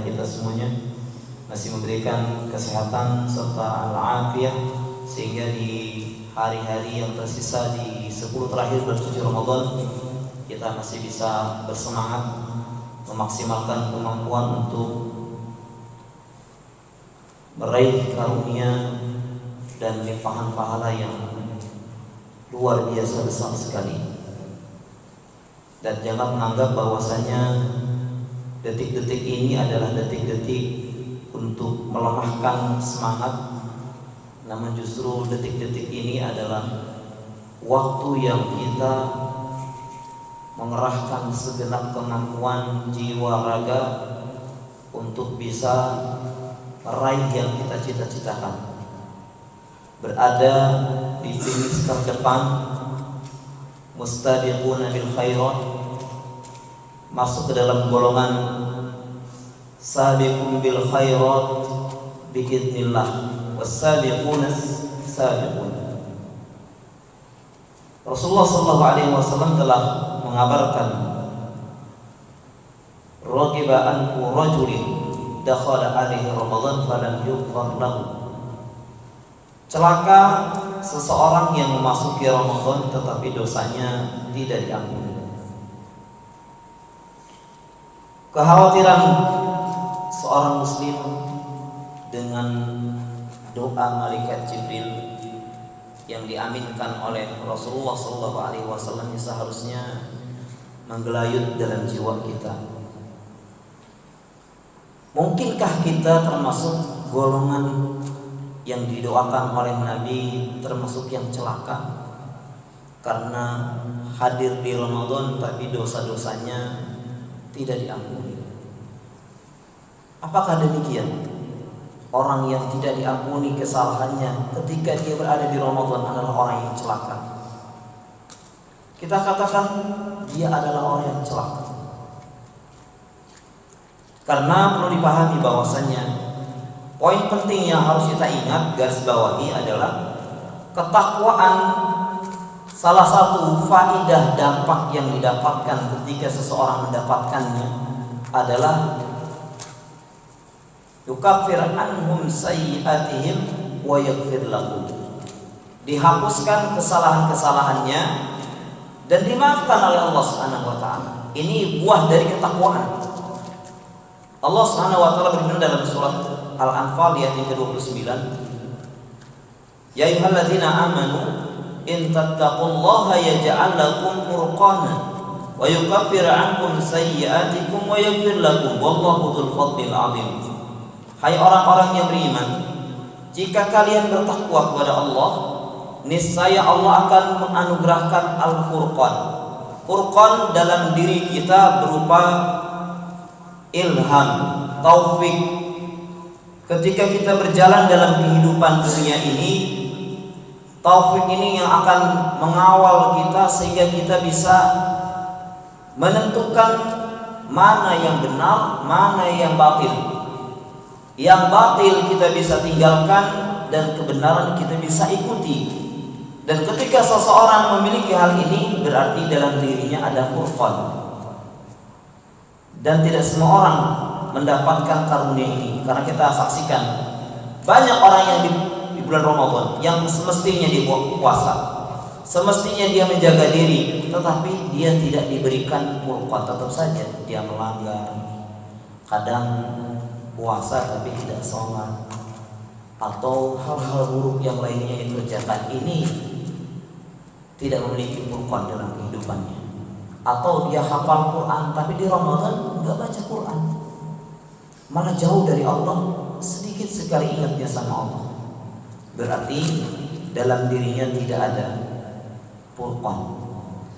kita semuanya, masih memberikan kesehatan serta al-afiyah, sehingga di hari-hari yang tersisa di 10 terakhir bulan suci Ramadan kita masih bisa bersemangat memaksimalkan kemampuan untuk meraih karunia dan limpahan pahala yang luar biasa besar sekali. Dan jangan menganggap bahwasanya detik-detik ini adalah detik-detik untuk melemahkan semangat, namun justru detik-detik ini adalah waktu yang kita mengerahkan segenap kemampuan jiwa raga untuk bisa meraih yang kita cita-citakan, berada di finish terdepan, mustabiquna bil khairat, masuk ke dalam golongan sabiqun bil khairat biidznillah, wassabiqunas sabiqun. Rasulullah sallallahu alaihi wasallam telah mengabarkan, raqiba anhu rajulin dakhala alaihi ramadan falam yughfar lahu. Celaka seseorang yang memasuki Ramadan tetapi dosanya tidak diampuni. Kekhawatiran seorang muslim dengan doa malaikat Jibril yang diaminkan oleh Rasulullah SAW seharusnya menggelayut dalam jiwa kita. Mungkinkah kita termasuk golongan yang didoakan oleh Nabi termasuk yang celaka karena hadir di Ramadan tapi dosa-dosanya tidak diampuni? Apakah demikian? Orang yang tidak diampuni kesalahannya ketika dia berada di Ramadan adalah orang yang celaka. Kita katakan dia adalah orang yang celaka, karena perlu dipahami bahwasanya poin penting yang harus kita ingat, garis bawahi adalah ketakwaan. Salah satu faidah dampak yang didapatkan ketika seseorang mendapatkannya adalah yukaffir anhum sayyi'atihim wa yaghfir lahum. Dihapuskan kesalahan-kesalahannya dan dimaafkan oleh Allah Subhanahu wa taala. Ini buah dari ketakwaan. Allah Subhanahu wa taala berfirman dalam surat Al-Anfal ayat yang ke-29, ya ayyuhalladzina amanu in tattaqullaha yaj'al lakum furqana wa yukaffir 'ankum sayyi'atikum wa yaghfir lakum wallahu dzul fadlil 'adzim. Hai orang-orang yang beriman, jika kalian bertakwa kepada Allah, niscaya Allah akan menganugerahkan Al-Furqan. Furqan dalam diri kita berupa ilham, taufik. Ketika kita berjalan dalam kehidupan dunia ini, taufik ini yang akan mengawal kita sehingga kita bisa menentukan mana yang benar, mana yang batil. Yang batil kita bisa tinggalkan dan kebenaran kita bisa ikuti. Dan ketika seseorang memiliki hal ini, berarti dalam dirinya ada furqan. Dan tidak semua orang mendapatkan karunia ini, karena kita saksikan banyak orang yang di bulan Ramadan yang semestinya dia puasa, semestinya dia menjaga diri, tetapi dia tidak diberikan furqan. Tetap saja dia melanggar, kadang puasa tapi tidak sholat, atau hal-hal buruk yang lainnya yang dikerjakan. Ini tidak memiliki furqan dalam kehidupannya. Atau dia hafal Quran tapi di Ramadan enggak baca Quran, malah jauh dari Allah, sedikit sekali ingatnya sama Allah. Berarti dalam dirinya tidak ada furqan.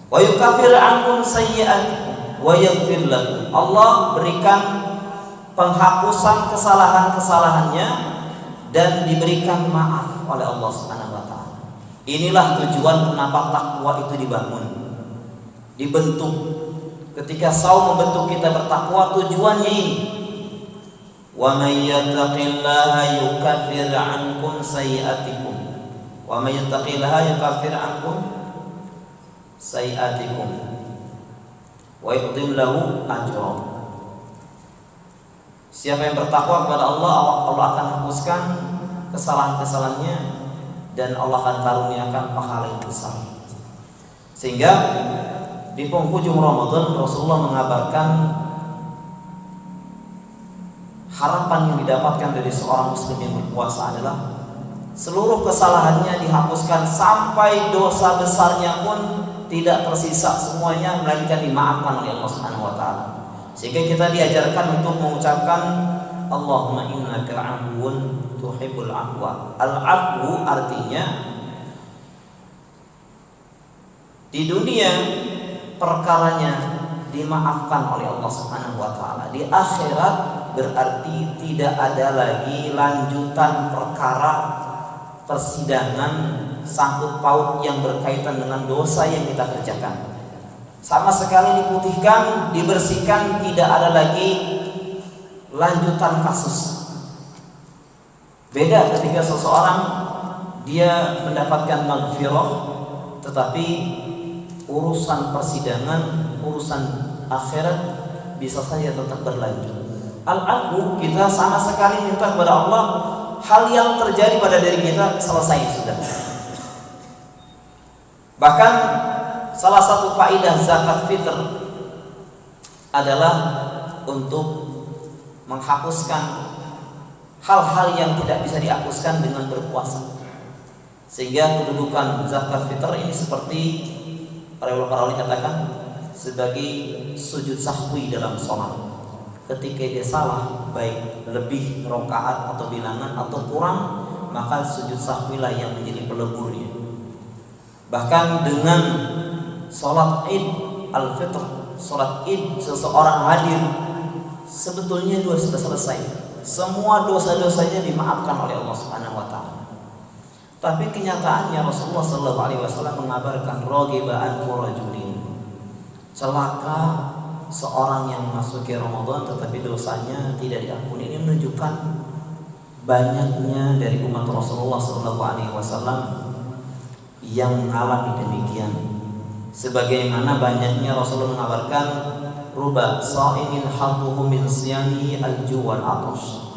Wa yukaffir 'ankum sayyi'atikum wa yaghfir lakum. Allah berikan penghapusan kesalahan-kesalahannya dan diberikan maaf oleh Allah Subhanahu wa taala. Inilah tujuan kenapa takwa itu dibangun, dibentuk. Ketika saum membentuk kita bertakwa, tujuannya ini. Wa may yattaqillaha yukaffir 'ankum sayyi'atikum. Wa may yattaqillaha yukaffir 'ankum sayyi'atikum wa yu'dhim lahu ajra. Siapa yang bertakwa kepada Allah, Allah akan hapuskan kesalahan-kesalahannya dan Allah akan karuniakan pahala yang besar. Sehingga di penghujung Ramadan Rasulullah mengabarkan harapan yang didapatkan dari seorang muslim yang berpuasa adalah seluruh kesalahannya dihapuskan sampai dosa besarnya pun tidak tersisa, semuanya melainkan dimaafkan oleh Allah Subhanahu wa taala. Sehingga kita diajarkan untuk mengucapkan Allahumma innaka 'afuwun tuhibbul 'afwa. Al-'afwu artinya di dunia perkaranya dimaafkan oleh Allah Subhanahu wa taala. Di akhirat berarti tidak ada lagi lanjutan perkara persidangan sangkut paut yang berkaitan dengan dosa yang kita kerjakan. Sama sekali diputihkan, dibersihkan, tidak ada lagi lanjutan kasus. Beda ketika seseorang dia mendapatkan maghfirah, tetapi urusan persidangan, urusan akhirat bisa saja tetap berlanjut. Al-'afwu, kita sama sekali minta kepada Allah hal yang terjadi pada diri kita selesai sudah. Bahkan salah satu faedah zakat fitr adalah untuk menghapuskan hal-hal yang tidak bisa dihapuskan dengan berpuasa. Sehingga kedudukan zakat fitr ini seperti para ulama katakan sebagai sujud sahwi dalam sholat. Ketika dia salah, baik lebih rakaat atau bilangan atau kurang, maka sujud sahwilah yang menjadi peleburnya. Bahkan dengan sholat Id al-Fitr, sholat Id seseorang hadir, sebetulnya doa sudah selesai. Semua dosa-dosanya dimaafkan oleh Allah Subhanahu wa taala. Tapi kenyataannya Rasulullah sallallahu alaihi wasallam mengabarkan ragiba'an rajulin. Celaka seorang yang memasuki Ramadan tetapi dosanya tidak diampuni. Ini menunjukkan banyaknya dari umat Rasulullah sallallahu alaihi wasallam yang mengalami demikian. Sebagaimana banyaknya Rasulullah mengabarkan ruba sha'imin hadduhu min siyami al-ju' wal 'atash.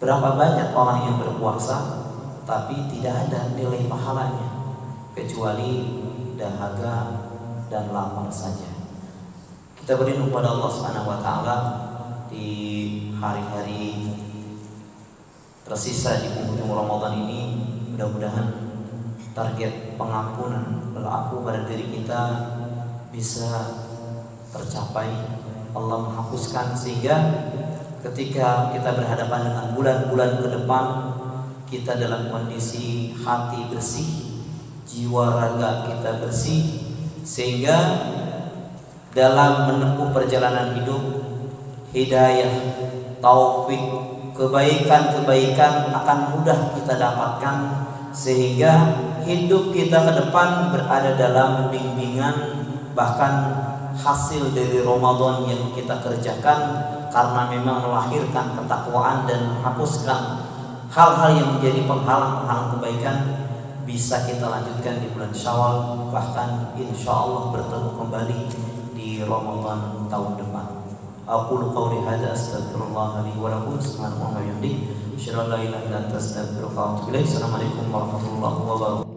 Berapa banyak orang yang berpuasa tapi tidak ada nilai pahalanya kecuali dahaga dan lapar saja. Kita berlindung pada Allah Subhanahu wa taala di hari-hari tersisa di penghujung Ramadan ini. Mudah-mudahan target pengampunan al-'afwu pada diri kita bisa tercapai. Allah menghapuskan sehingga ketika kita berhadapan dengan bulan-bulan ke depan, kita dalam kondisi hati bersih, jiwa raga kita bersih, sehingga dalam menempuh perjalanan hidup, hidayah, taufik, kebaikan-kebaikan akan mudah kita dapatkan, sehingga hidup kita ke depan berada dalam bimbingan. Bahkan hasil dari Ramadan yang kita kerjakan karena memang melahirkan ketakwaan dan menghapuskan hal-hal yang menjadi penghalang-penghalang kebaikan, bisa kita lanjutkan di bulan Syawal, bahkan insya Allah bertemu kembali di Ramadan tahun depan. Aqulu qawli hadza astaghfirullah li wa lakum subhanahu wa bihamdihi asyhadu an la ilaha illa anta astaghfiruka wa atubu ilaik. Assalamualaikum warahmatullahi wabarakatuh.